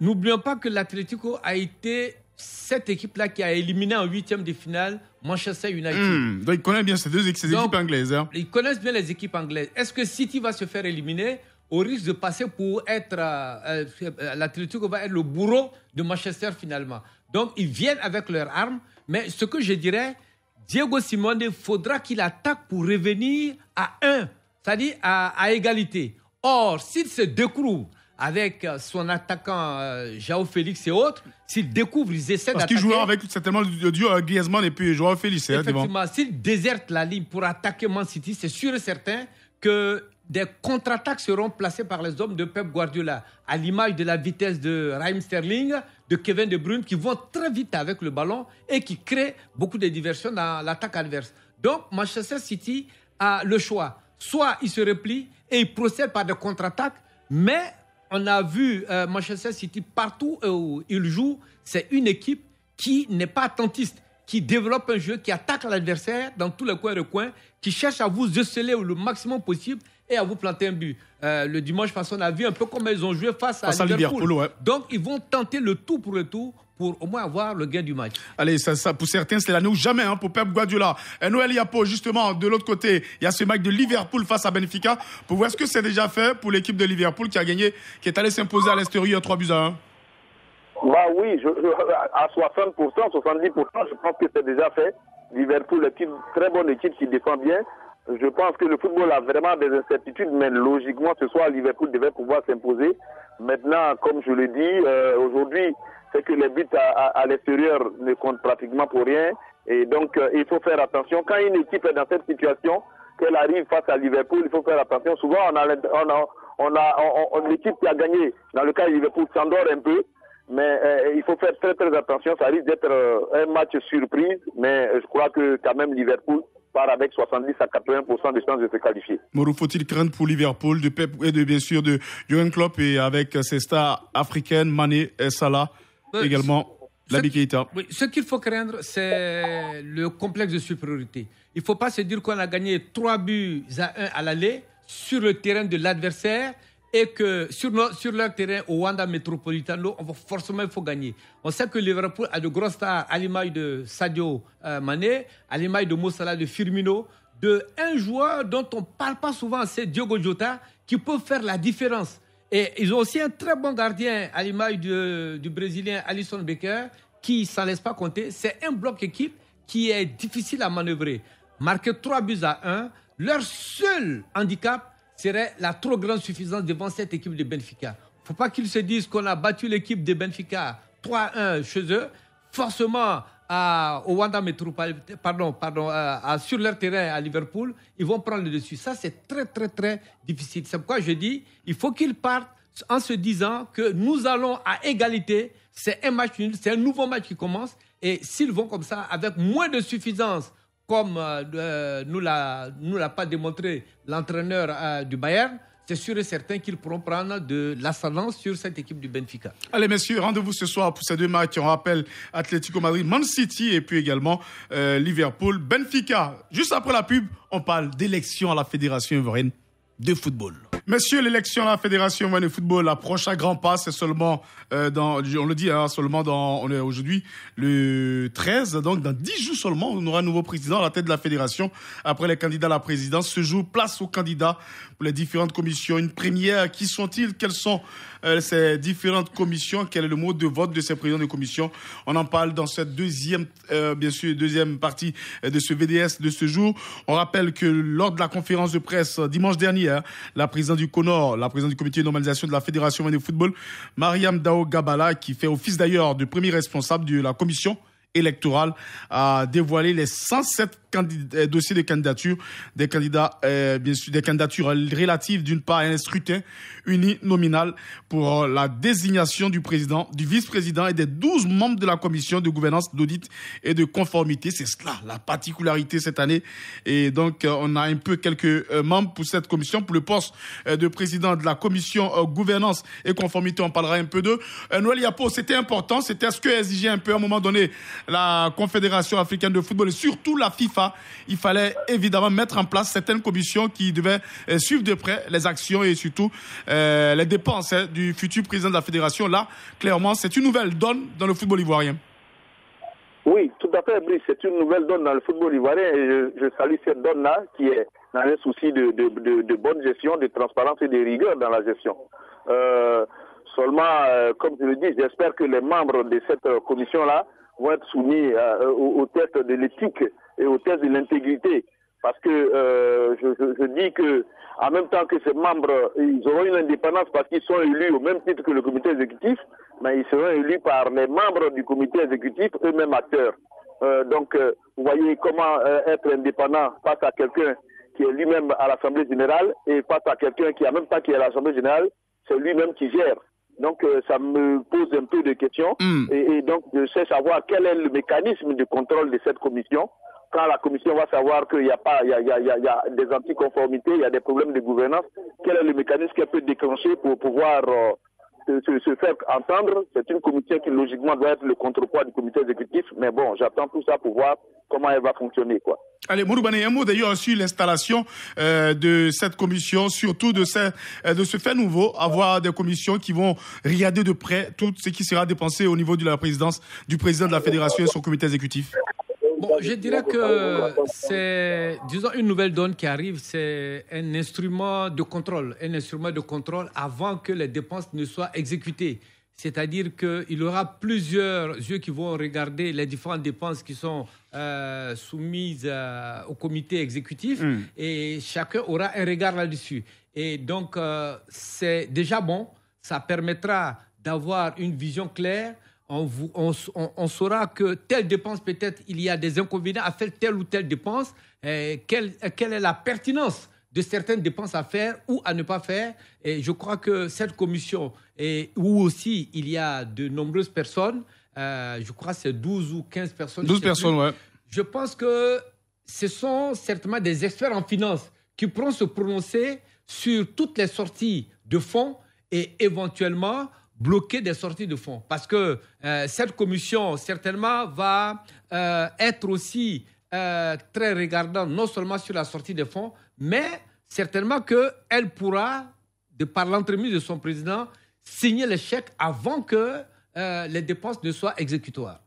S2: n'oublions pas que l'Atlético a été cette équipe-là qui a éliminé en 8e de finale Manchester United.
S1: Donc ils connaissent bien ces équipes anglaises. Hein.
S2: Ils connaissent bien les équipes anglaises. Est-ce que City va se faire éliminer au risque de passer pour être... l'Atlético va être le bourreau de Manchester finalement. Donc, ils viennent avec leurs armes. Mais ce que je dirais, Diego Simeone faudra qu'il attaque pour revenir à 1, c'est-à-dire à égalité. Or, s'il se découvre avec son attaquant João Félix et autres, s'il découvre, ils essaient d'attaquer...
S1: Parce qu'il jouera avec certainement le duo Griezmann et puis João Félix.
S2: Effectivement, s'il déserte la ligne pour attaquer Man City, c'est sûr et certain que des contre-attaques seront placées par les hommes de Pep Guardiola, à l'image de la vitesse de Raheem Sterling, de Kevin De Bruyne, qui vont très vite avec le ballon et qui créent beaucoup de diversions dans l'attaque adverse. Donc, Manchester City a le choix. Soit il se replie et il procède par des contre-attaques, mais on a vu Manchester City partout où il joue, c'est une équipe qui n'est pas attentiste, qui développe un jeu, qui attaque l'adversaire dans tous les coins et recoins, qui cherche à vous esseler le maximum possible et à vous planter un but. Le dimanche passé, on a vu un peu comment ils ont joué face à Liverpool. Ouais. Donc, ils vont tenter le tout pour le tout pour au moins avoir le gain du match.
S1: Allez, ça pour certains, c'est l'année ou jamais pour Pep Guardiola. Et Noël Yapo, justement, de l'autre côté, il y a ce match de Liverpool face à Benfica. Pour voir, est-ce que c'est déjà fait pour l'équipe de Liverpool qui a gagné, qui est allée s'imposer à l'extérieur 3-1?
S3: Bah oui, à 60%, 70%, je pense que c'est déjà fait. Liverpool est une très bonne équipe qui défend bien. Je pense que le football a vraiment des incertitudes, mais logiquement, ce soir, Liverpool devait pouvoir s'imposer. Maintenant, comme je le dis, aujourd'hui, c'est que les buts à l'extérieur ne comptent pratiquement pour rien. Et donc, il faut faire attention. Quand une équipe est dans cette situation, qu'elle arrive face à Liverpool, il faut faire attention. Souvent, on a l'équipe qui a gagné. Dans le cas de Liverpool, s'endort un peu. Mais il faut faire très très attention. Ça risque d'être un match surprise. Mais je crois que quand même Liverpool part avec 70 à 80% de chances de se qualifier.
S1: Moro, faut-il craindre pour Liverpool de Pep et bien sûr de Jürgen Klopp et avec ses stars africaines, Mané et Salah, également Naby Keïta.
S2: Oui, ce qu'il faut craindre, c'est le complexe de supériorité. Il ne faut pas se dire qu'on a gagné 3-1 à l'aller sur le terrain de l'adversaire et que sur leur terrain au Wanda Metropolitano, il faut gagner. On sait que Liverpool a de grosses stars à l'image de Sadio Mané, à l'image de Mo Salah, de Firmino, de un joueur dont on ne parle pas souvent, c'est Diogo Jota, qui peut faire la différence. Et ils ont aussi un très bon gardien à l'image du Brésilien Alisson Becker, qui ne s'en laisse pas compter. C'est un bloc équipe qui est difficile à manœuvrer. Marquer 3-1, leur seul handicap serait la trop grande suffisance devant cette équipe de Benfica. Il ne faut pas qu'ils se disent qu'on a battu l'équipe de Benfica 3-1 chez eux. Forcément, au Wanda Metropolitano, sur leur terrain à Liverpool, ils vont prendre le dessus. Ça, c'est très, très, très difficile. C'est pourquoi je dis, il faut qu'ils partent en se disant que nous allons à égalité. C'est un match nul, c'est un nouveau match qui commence. Et s'ils vont comme ça, avec moins de suffisance, comme nous l'a pas démontré l'entraîneur du Bayern, c'est sûr et certain qu'ils pourront prendre de l'ascendance sur cette équipe du Benfica.
S1: Allez messieurs, rendez-vous ce soir pour ces deux matchs. On rappelle Atlético Madrid, Man City et puis également Liverpool, Benfica. Juste après la pub, on parle d'élection à la Fédération ivoirienne de football. Messieurs, l'élection à la Fédération ivoirienne de football approche à grands pas. C'est seulement on le dit, on est aujourd'hui le 13, donc dans 10 jours seulement, on aura un nouveau président à la tête de la fédération. Après les candidats à la présidence, ce jour, place aux candidats pour les différentes commissions. Une première, qui sont-ils? Quelles sont ces différentes commissions? Quel est le mode de vote de ces présidents de commission? On en parle dans cette deuxième partie de ce VDS de ce jour. On rappelle que lors de la conférence de presse dimanche dernier, la présidente du CONOR, la présidente du comité de normalisation de la Fédération ivoirienne de football, Mariam Dao Gabala, qui fait office d'ailleurs de premier responsable de la commission électorale, a dévoilé les 107 dossiers de candidature des candidats, bien sûr, des candidatures relatives d'une part à un scrutin uninominal pour la désignation du président, du vice-président et des 12 membres de la commission de gouvernance, d'audit et de conformité. C'est cela la particularité cette année. Et donc, on a un peu quelques membres pour cette commission. Pour le poste de président de la commission gouvernance et conformité, on parlera un peu d'eux. Noël Yapo, c'était important. C'était ce que exigeait un peu à un moment donné la Confédération africaine de football et surtout la FIFA. Il fallait évidemment mettre en place certaines commissions qui devaient suivre de près les actions et surtout les dépenses du futur président de la fédération. Là, clairement, c'est une nouvelle donne dans le football ivoirien.
S3: Oui, tout à fait, Brice. C'est une nouvelle donne dans le football ivoirien et je salue cette donne-là qui est dans un souci de bonne gestion, de transparence et de rigueur dans la gestion. Seulement, comme je le dis, j'espère que les membres de cette commission-là vont être soumis aux tests de l'éthique et au test de l'intégrité. Parce que je dis que en même temps que ces membres, ils auront une indépendance parce qu'ils sont élus au même titre que le comité exécutif, mais ils seront élus par les membres du comité exécutif, eux-mêmes acteurs. Donc, vous voyez comment être indépendant face à quelqu'un qui est lui-même à l'Assemblée générale et face à quelqu'un qui, en même temps qu'il est à l'Assemblée générale, c'est lui-même qui gère. Donc, ça me pose un peu de questions. Et donc, je cherche à voir quel est le mécanisme de contrôle de cette commission. Quand la commission va savoir qu'il y a des anticonformités, il y a des problèmes de gouvernance, quel est le mécanisme qu'elle peut déclencher pour pouvoir se faire entendre? C'est une commission qui, logiquement, doit être le contrepoids du comité exécutif. Mais bon, j'attends tout ça pour voir comment elle va fonctionner, quoi.
S1: Allez, Modou Bane, un mot d'ailleurs sur l'installation de cette commission, surtout de ce fait nouveau, avoir des commissions qui vont regarder de près tout ce qui sera dépensé au niveau de la présidence du président de la fédération et son comité exécutif.
S2: Bon, je dirais que c'est, disons, une nouvelle donne qui arrive, c'est un instrument de contrôle avant que les dépenses ne soient exécutées. C'est-à-dire qu'il y aura plusieurs yeux qui vont regarder les différentes dépenses qui sont soumises au comité exécutif et chacun aura un regard là-dessus. Et donc, c'est déjà bon, ça permettra d'avoir une vision claire. On saura que telle dépense, peut-être, il y a des inconvénients à faire telle ou telle dépense. Quelle est la pertinence de certaines dépenses à faire ou à ne pas faire. Et je crois que cette commission, où aussi il y a de nombreuses personnes, je crois que c'est 12 ou 15 personnes.
S1: 12 personnes, ouais.
S2: Je pense que ce sont certainement des experts en finance qui pourront se prononcer sur toutes les sorties de fonds et éventuellement bloquer des sorties de fonds. Parce que cette commission, certainement, va être aussi très regardante, non seulement sur la sortie des fonds, mais certainement qu'elle pourra, de par l'entremise de son président, signer les chèques avant que les dépenses ne soient exécutoires.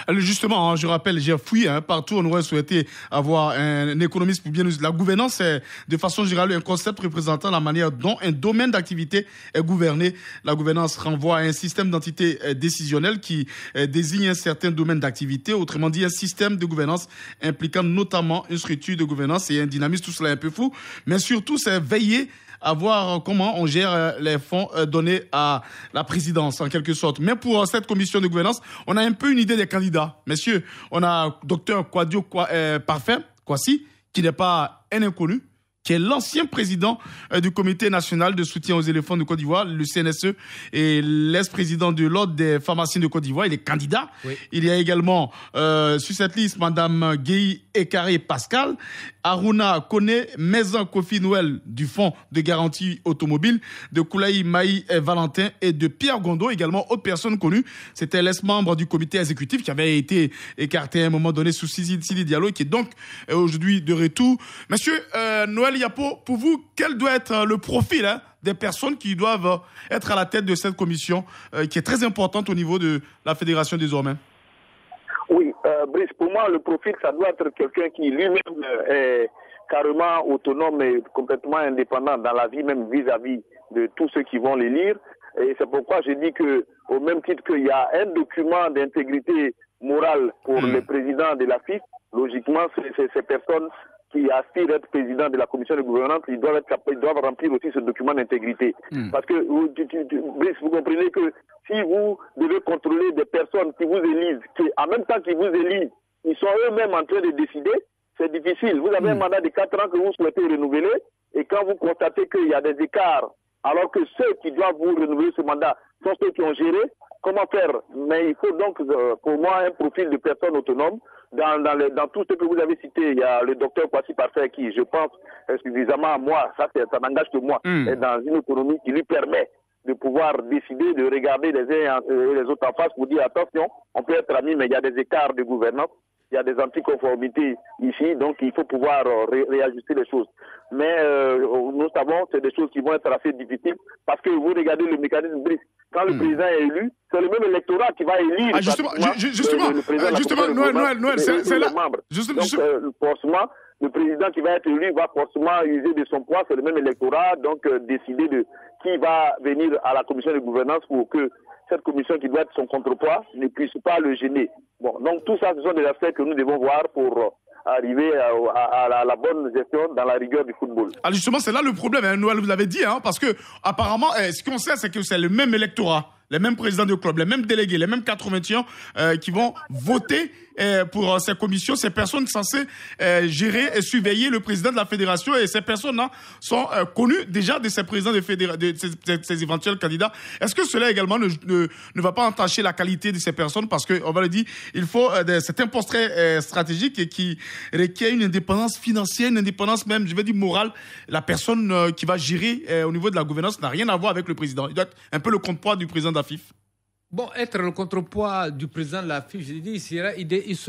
S1: Alors justement, je rappelle, j'ai fouillé partout, on aurait souhaité avoir un économiste pour bien nous... La gouvernance, c'est de façon générale un concept représentant la manière dont un domaine d'activité est gouverné. La gouvernance renvoie à un système d'entité décisionnelle qui désigne un certain domaine d'activité, autrement dit un système de gouvernance impliquant notamment une structure de gouvernance et un dynamisme, tout cela est un peu fou, mais surtout c'est veiller à voir comment on gère les fonds donnés à la présidence, en quelque sorte. Mais pour cette commission de gouvernance, on a un peu une idée des candidats. Messieurs, on a Dr Kwadio Parfait, Kwasi, qui n'est pas un inconnu, qui est l'ancien président du Comité national de soutien aux éléphants de Côte d'Ivoire, le CNSE, et l'ex-président de l'Ordre des pharmaciens de Côte d'Ivoire. Il est candidat. Oui. Il y a également sur cette liste Madame Guy Ekaré Pascal, Aruna Kone, Maison Kofi Noël du Fonds de garantie automobile, de Koulaï Maï Valentin et de Pierre Gondo, également autre personne connue. C'était l'ex-membre du comité exécutif qui avait été écarté à un moment donné sous Sidi Diallo, qui est donc aujourd'hui de retour. Monsieur Noël Yapo, pour vous, quel doit être le profil des personnes qui doivent être à la tête de cette commission qui est très importante au niveau de la fédération désormais?
S3: Oui, Brice, pour moi, le profil, ça doit être quelqu'un qui lui-même est carrément autonome et complètement indépendant dans la vie, même vis-à-vis de tous ceux qui vont les lire. Et c'est pourquoi je dis que, au même titre qu'il y a un document d'intégrité morale pour les présidents de la FIF, logiquement, ces personnes qui aspirent à être président de la commission de gouvernance, ils doivent remplir aussi ce document d'intégrité. Parce que, Brice, vous comprenez que si vous devez contrôler des personnes qui vous élisent, qui en même temps qu'ils vous élisent, ils sont eux-mêmes en train de décider, c'est difficile. Vous avez un mandat de 4 ans que vous souhaitez renouveler, et quand vous constatez qu'il y a des écarts, alors que ceux qui doivent vous renouveler ce mandat sont ceux qui ont géré, comment faire? Mais il faut donc, pour moi, un profil de personne autonome. Dans tout ce que vous avez cité, il y a le docteur Kwasi Parfait qui, je pense, suffisamment à moi, ça n'engage que moi, est dans une économie qui lui permet de pouvoir décider, de regarder les uns et les autres en face pour dire attention, on peut être amis, mais il y a des écarts de gouvernance, il y a des anticonformités ici, donc il faut pouvoir réajuster les choses. Mais nous savons, c'est des choses qui vont être assez difficiles parce que vous regardez le mécanisme Brice. Quand le président est élu, c'est le même électorat qui va élire.
S1: Justement, Noël, c'est là.
S3: Donc, forcément, le président qui va être élu va forcément user de son poids, c'est le même électorat, donc décider de qui va venir à la commission de gouvernance pour que cette commission qui doit être son contrepoids ne puisse pas le gêner. Bon, donc tout ça, ce sont des aspects que nous devons voir pour arriver à la bonne gestion dans la rigueur du football.
S1: Alors justement, c'est là le problème, hein, Noël, vous l'avez dit, hein, parce que apparemment, ce qu'on sait, c'est que c'est le même électorat, les mêmes présidents de club, les mêmes délégués, les mêmes 81 qui vont voter pour ces commissions, ces personnes censées gérer et surveiller le président de la fédération, et ces personnes-là sont connues déjà de ces présidents de ces éventuels candidats. Est-ce que cela également ne va pas entacher la qualité de ces personnes, parce qu'on va le dire, il faut c'est un poste très stratégique et qui requiert une indépendance financière, une indépendance même, je vais dire morale. La personne qui va gérer au niveau de la gouvernance n'a rien à voir avec le président. Il doit être un peu le contrepoids du président de la FIF.
S2: Bon, être le contrepoids du président de la FIF, je dis,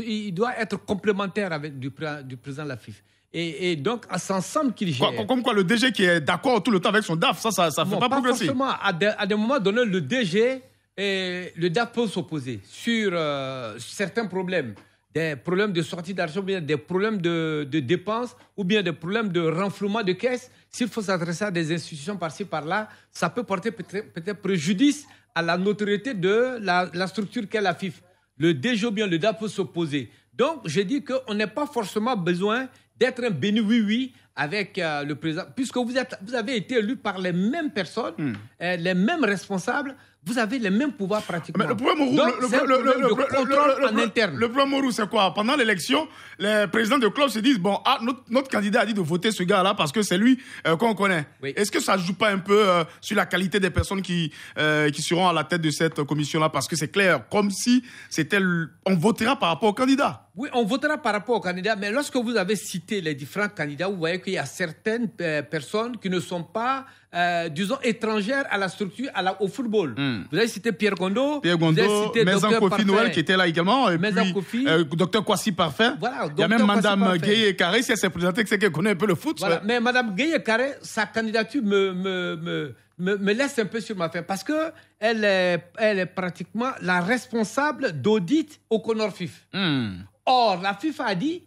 S2: il doit être complémentaire avec du président de la FIF. Et donc, c'est ensemble qu'il gère.
S1: Comme quoi, le DG qui est d'accord tout le temps avec son DAF, ça ne fait pas progresser.
S2: Forcément. À des moments donnés, le DG et le DAF peuvent s'opposer sur certains problèmes. Des problèmes de sortie d'argent, ou bien des problèmes de dépenses, ou bien des problèmes de renflouement de caisse. S'il faut s'adresser à des institutions par-ci, par-là, ça peut porter peut-être préjudice à la notoriété de la structure qu'est la FIF. Le DG ou bien le DAF peut s'opposer. Donc, je dis qu'on n'a pas forcément besoin d'être un béni oui-oui avec le président, puisque vous avez été élu par les mêmes personnes, les mêmes responsables, vous avez les mêmes pouvoirs pratiquement.
S1: Mais le problème, le problème, Mourou, c'est quoi? Pendant l'élection, les présidents de club se disent, bon, notre candidat a dit de voter ce gars-là parce que c'est lui qu'on connaît. Oui. Est-ce que ça ne joue pas un peu sur la qualité des personnes qui seront à la tête de cette commission-là? Parce que c'est clair, comme si c'était... On votera par rapport au candidat.
S2: Oui, on votera par rapport au candidat, mais lorsque vous avez cité les différents candidats, vous voyez qu'il y a certaines personnes qui ne sont pas, disons, étrangères à la structure, au football. Vous avez cité Pierre Gondo,
S1: vous avez cité Maison Kofi Noël qui était là également, et
S2: Maison
S1: puis
S2: Kofi.
S1: Docteur Kwasi Parfait.
S2: Voilà,
S1: il y a même Madame Gueye Carré, si elle s'est présentée, c'est qu'elle connaît un peu le foot.
S2: Voilà. Mais Madame Gueye Carré, sa candidature me laisse un peu sur ma faim, parce que elle est pratiquement la responsable d'audit au Conor FIF. Or, la FIFA a dit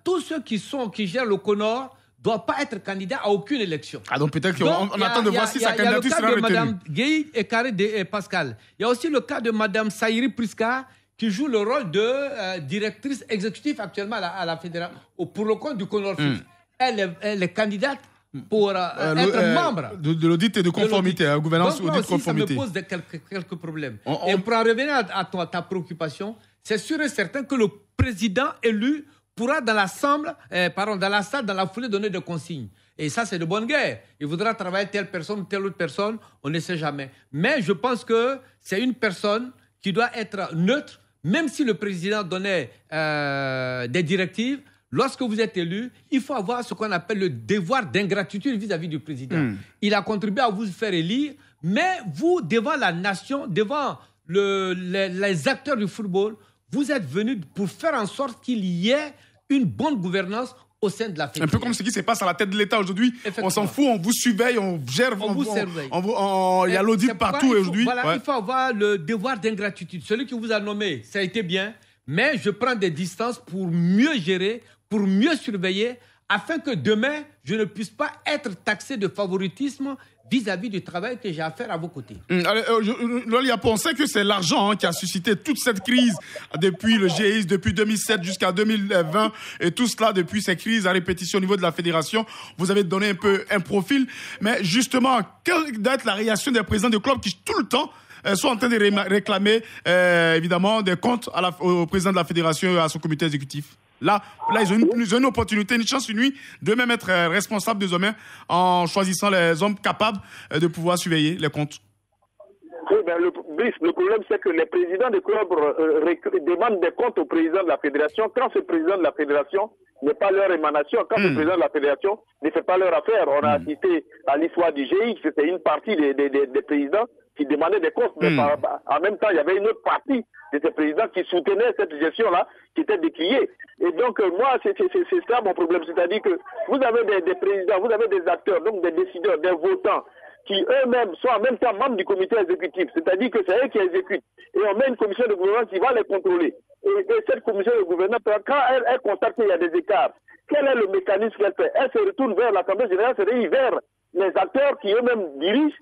S2: tous ceux qui gèrent le Conor ne doivent pas être candidats à aucune élection.
S1: Ah, donc peut-être qu'on attend de voir si sa candidature sera retenue.
S2: Il y a le cas de Mme Gueye et Carré et Pascal. Il y a aussi le cas de Mme Saïri Priska, qui joue le rôle de directrice exécutive actuellement à la fédération, pour le compte du Conor FIF. Elle est candidate pour être membre
S1: de l'audit et de conformité, gouvernance
S2: donc,
S1: audit conformité.
S2: Ça me pose quelques problèmes. Et pour en revenir à ta préoccupation, c'est sûr et certain que le président élu pourra dans la salle, dans la foulée, donner des consignes. Et ça, c'est de bonne guerre. Il voudra travailler telle personne ou telle autre personne, on ne sait jamais. Mais je pense que c'est une personne qui doit être neutre, même si le président donnait des directives. Lorsque vous êtes élu, il faut avoir ce qu'on appelle le devoir d'ingratitude vis-à-vis du président. Il a contribué à vous faire élire, mais vous, devant la nation, devant les acteurs du football, vous êtes venus pour faire en sorte qu'il y ait une bonne gouvernance au sein de la fédération.
S1: Un peu comme ce qui se passe à la tête de l'État aujourd'hui. On s'en fout, on vous surveille, on gère,
S2: on vous surveille.
S1: Il y a l'audit partout aujourd'hui.
S2: Voilà, il faut avoir le devoir d'ingratitude. Celui qui vous a nommé, ça a été bien, mais je prends des distances pour mieux gérer, pour mieux surveiller, afin que demain, je ne puisse pas être taxé de favoritisme vis-à-vis du travail que j'ai à faire à vos côtés.
S1: On sait que c'est l'argent qui a suscité toute cette crise depuis le GIS, depuis 2007 jusqu'à 2020, et tout cela depuis ces crises à répétition au niveau de la fédération. Vous avez donné un peu un profil, mais justement, quelle doit être la réaction des présidents de clubs qui tout le temps sont en train de réclamer évidemment des comptes au président de la fédération et à son comité exécutif? Là, ils ont une opportunité, une chance inouïe de même être responsables désormais en choisissant les hommes capables de pouvoir surveiller les comptes.
S3: Oui, ben le problème, c'est que les présidents de clubs demandent des comptes au président de la fédération quand ce président de la fédération n'est pas leur émanation, quand le président de la fédération ne fait pas leur affaire. On a assisté à l'histoire du GIX, c'était une partie des présidents qui demandaient des comptes, mais en même temps, il y avait une autre partie de ces présidents qui soutenaient cette gestion-là, qui était décriée. Et donc, moi, c'est ça mon problème. C'est-à-dire que vous avez des présidents, vous avez des acteurs, donc des décideurs, des votants, qui eux-mêmes sont en même temps membres du comité exécutif. C'est-à-dire que c'est eux qui exécutent. Et on met une commission de gouvernance qui va les contrôler. Et cette commission de gouvernance, quand elle constate qu'il y a des écarts, quel est le mécanisme qu'elle fait? Elle se retourne vers l'Assemblée générale, c'est-à-dire vers les acteurs qui eux-mêmes dirigent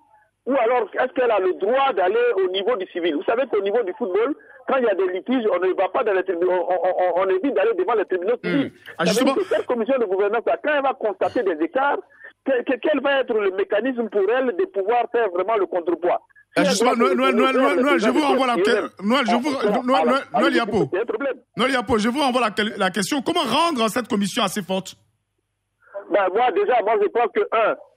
S3: ou alors est-ce qu'elle a le droit d'aller au niveau du civil? Vous savez qu'au niveau du football, quand il y a des litiges, on ne va pas dans les tribunaux, on évite d'aller devant les tribunaux civils. Ça veut dire que cette commission de gouvernance, quand elle va constater des écarts, quel va être le mécanisme pour elle de pouvoir faire vraiment le contrepoids?
S1: Justement, Noël, je vous renvoie la question. Noël Yapo, je vous renvoie la question. Comment rendre cette commission assez forte?
S3: Moi, je pense que,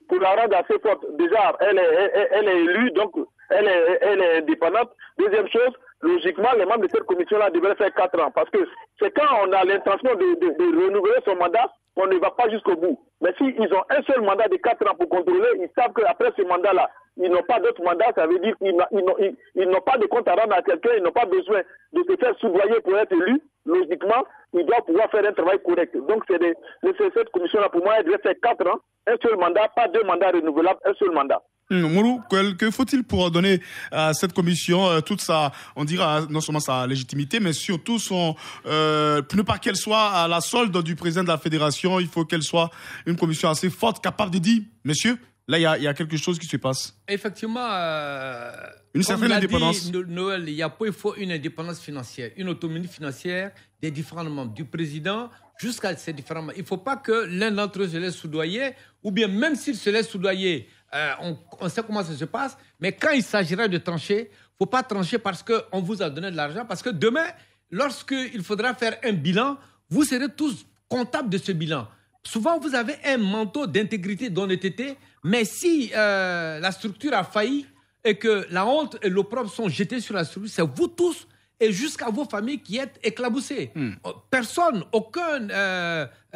S3: pour la rendre assez forte, déjà, elle est élue, donc elle est indépendante. Deuxième chose, logiquement, les membres de cette commission-là devraient faire 4 ans. Parce que c'est quand on a l'intention de renouveler son mandat qu'on ne va pas jusqu'au bout. Mais s'ils ont un seul mandat de 4 ans pour contrôler, ils savent qu'après ce mandat-là, ils n'ont pas d'autre mandat, ça veut dire qu'ils n'ont pas de compte à rendre à quelqu'un, ils n'ont pas besoin de se faire soudoyer pour être élu. Logiquement, ils doivent pouvoir faire un travail correct. Donc, cette commission-là, pour moi, elle devrait faire 4 ans, un seul mandat, pas 2 mandats renouvelables, un seul mandat.
S1: Mourou, que faut-il pour donner à cette commission toute sa, on dira non seulement sa légitimité, mais surtout pour ne pas qu'elle soit à la solde du président de la fédération, il faut qu'elle soit une commission assez forte, capable de dire, messieurs, là il y a quelque chose qui se passe.
S2: Effectivement,
S1: une certaine indépendance.
S2: Noël, il faut une indépendance financière, une autonomie financière des différents membres, du président jusqu'à ces différents membres. Il ne faut pas que l'un d'entre eux se laisse soudoyer, ou bien même s'il se laisse soudoyer, on sait comment ça se passe, mais quand il s'agira de trancher, il ne faut pas trancher parce qu'on vous a donné de l'argent, parce que demain, lorsqu'il faudra faire un bilan, vous serez tous comptables de ce bilan. Souvent, vous avez un manteau d'intégrité, d'honnêteté, mais si la structure a failli et que la honte et l'opprobre sont jetés sur la structure, c'est vous tous et jusqu'à vos familles qui êtes éclaboussés. Personne, aucun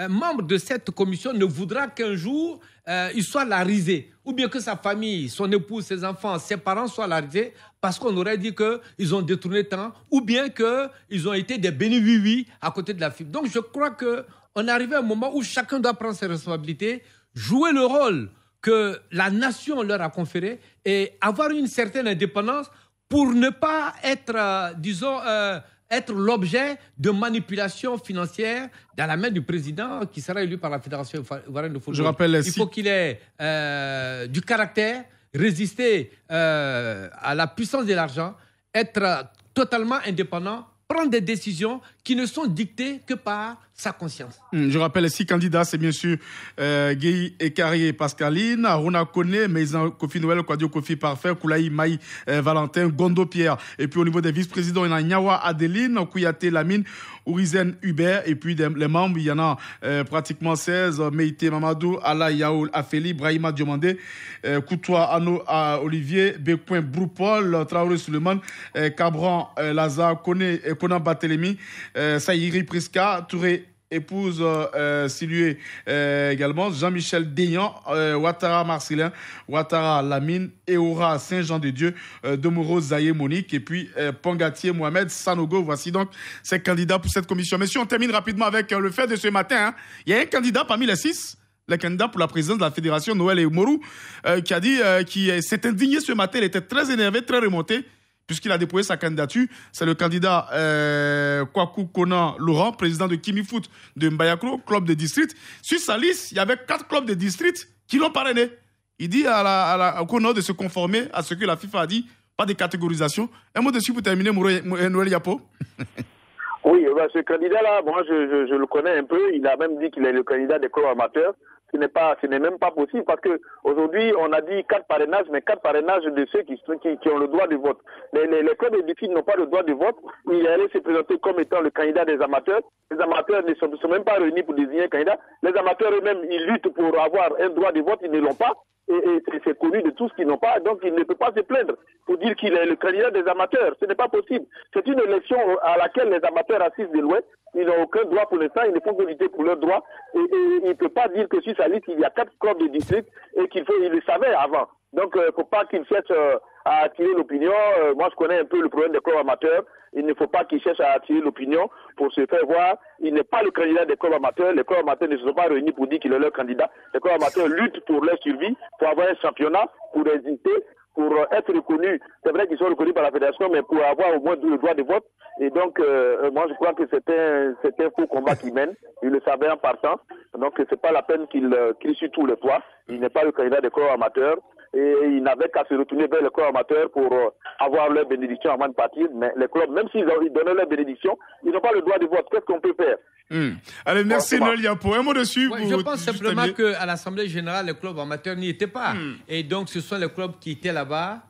S2: membre de cette commission ne voudra qu'un jour il soit la risée, ou bien que sa famille, son épouse, ses enfants, ses parents soient la risée parce qu'on aurait dit qu'ils ont détourné tant, ou bien qu'ils ont été des bénis oui-oui à côté de la fibre. Donc je crois qu'on est arrivé à un moment où chacun doit prendre ses responsabilités, jouer le rôle que la nation leur a conféré et avoir une certaine indépendance pour ne pas être, être l'objet de manipulation financière dans la main du président qui sera élu par la Fédération ivoirienne de football.
S1: Je rappelle
S2: il faut qu'il ait du caractère, résister à la puissance de l'argent, être totalement indépendant, prendre des décisions qui ne sont dictées que par sa conscience.
S1: Je rappelle 6 candidats, c'est bien sûr Guy Ekari et Pascaline, Aruna Kone, Maïsan Kofi Noël, Kwadio Kofi Parfait, Koulaï Maï Valentin, Gondo Pierre. Et puis au niveau des vice-présidents, il y en a Nyawa Adeline, Kouyaté Lamine, Ourizen Hubert. Et puis les membres, il y en a pratiquement 16, Meïté Mamadou, Ala Yaoul Afeli, Brahima Diomandé, Koutoua Ano Olivier, Bekouin Broupol, Traoré Suleiman, Cabran Lazare, Konan Batelemi, Saïri Priska, Touré épouse Silué également, Jean-Michel Deyan, Ouattara Marcelin, Ouattara Lamine, Eora Saint-Jean-de-Dieu, Domoro Zaye Monique et puis Pongatier Mohamed Sanogo. Voici donc ces candidats pour cette commission. Messieurs, on termine rapidement avec le fait de ce matin. Il y a un candidat parmi les 6, le candidat pour la présidence de la fédération, Noël Mourou, qui a dit qu'il s'est indigné ce matin. Il était très énervé, très remonté, puisqu'il a déposé sa candidature. C'est le candidat Kwaku Konan Laurent, président de Kimi Foot de Mbayakro, club de district. Sur sa liste, il y avait 4 clubs de district qui l'ont parrainé. Il dit au Konan de se conformer à ce que la FIFA a dit, pas de catégorisation. Un mot dessus pour terminer, Noël Yapo.
S3: Oui, ce candidat-là, moi je le connais un peu. Il a même dit qu'il est le candidat des clubs amateurs. Ce n'est même pas possible parce que aujourd'hui on a dit 4 parrainages, mais 4 parrainages de ceux qui ont le droit de vote. Les clubs édifiés n'ont pas le droit de vote. Il est allé se présenter comme étant le candidat des amateurs. Les amateurs ne sont même pas réunis pour désigner un candidat. Les amateurs eux-mêmes, ils luttent pour avoir un droit de vote, ils ne l'ont pas. Et c'est connu de tous qui n'ont pas, donc il ne peut pas se plaindre pour dire qu'il est le candidat des amateurs. Ce n'est pas possible. C'est une élection à laquelle les amateurs assistent de loin. Ils n'ont aucun droit pour l'instant, ils ne font que lutter pour leurs droits. Et il ne peut pas dire que sur sa liste, il y a 4 clubs de district et il le savait avant. Donc, il ne faut pas qu'il cherche à attirer l'opinion. Moi, je connais un peu le problème des clubs amateurs. Il ne faut pas qu'il cherche à attirer l'opinion pour se faire voir. Il n'est pas le candidat des clubs amateurs. Les clubs amateurs ne se sont pas réunis pour dire qu'il est leur candidat. Les clubs amateurs luttent pour leur survie, pour avoir un championnat, pour résister, pour être reconnus. C'est vrai qu'ils sont reconnus par la fédération, mais pour avoir au moins le droit de vote. Et donc, moi, je crois que c'est un faux combat qu'il mène. Il le savait en partant. Donc, c'est pas la peine qu'il suit tous les toits. Il n'est pas le candidat des clubs amateurs. et ils n'avaient qu'à se retourner vers les clubs amateurs pour avoir leur bénédiction avant de partir. Mais les clubs, même s'ils donnaient leur bénédiction, ils n'ont pas le droit de vote. Qu'est-ce qu'on peut faire?
S1: Allez, merci Noël Yapo. Un mot dessus.
S2: Je pense simplement qu'à l'Assemblée générale, les clubs amateurs n'y étaient pas. Et donc, ce sont les clubs qui étaient là-bas.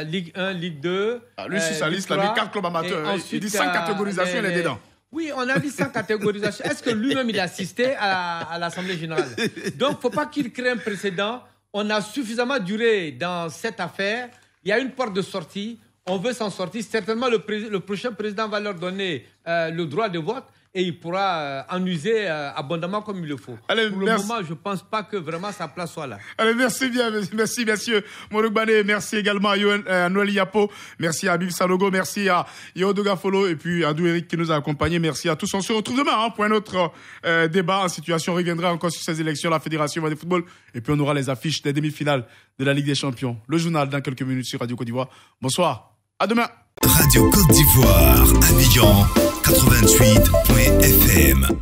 S2: Ligue 1, Ligue 2.
S1: Lui, sur sa liste, il a mis 4 clubs amateurs. Il dit 5 catégorisations, il est dedans.
S2: Oui, on a dit 100 catégorisations. Est-ce que lui-même, il a assisté à l'Assemblée générale? Donc, il ne faut pas qu'il crée un précédent. On a suffisamment duré dans cette affaire. Il y a une porte de sortie. On veut s'en sortir. Certainement, le prochain président va leur donner le droit de vote et il pourra en user abondamment comme il le faut.
S1: Allez,
S2: pour le moment, je ne pense pas que vraiment sa place soit là.
S1: Allez, merci bien. Merci, messieurs. Morouk Bané, merci également à Noël Yapo. Merci à Abib Sanogo. Merci à Yodo Gafolo et puis à Dou Eric qui nous a accompagnés. Merci à tous. On se retrouve demain pour un autre débat en situation. On reviendra encore sur ces élections, la Fédération de football. Et puis on aura les affiches des demi-finales de la Ligue des Champions. Le journal dans quelques minutes sur Radio Côte d'Ivoire. Bonsoir. À demain.
S5: Radio Côte d'Ivoire, Abidjan, 88.fm.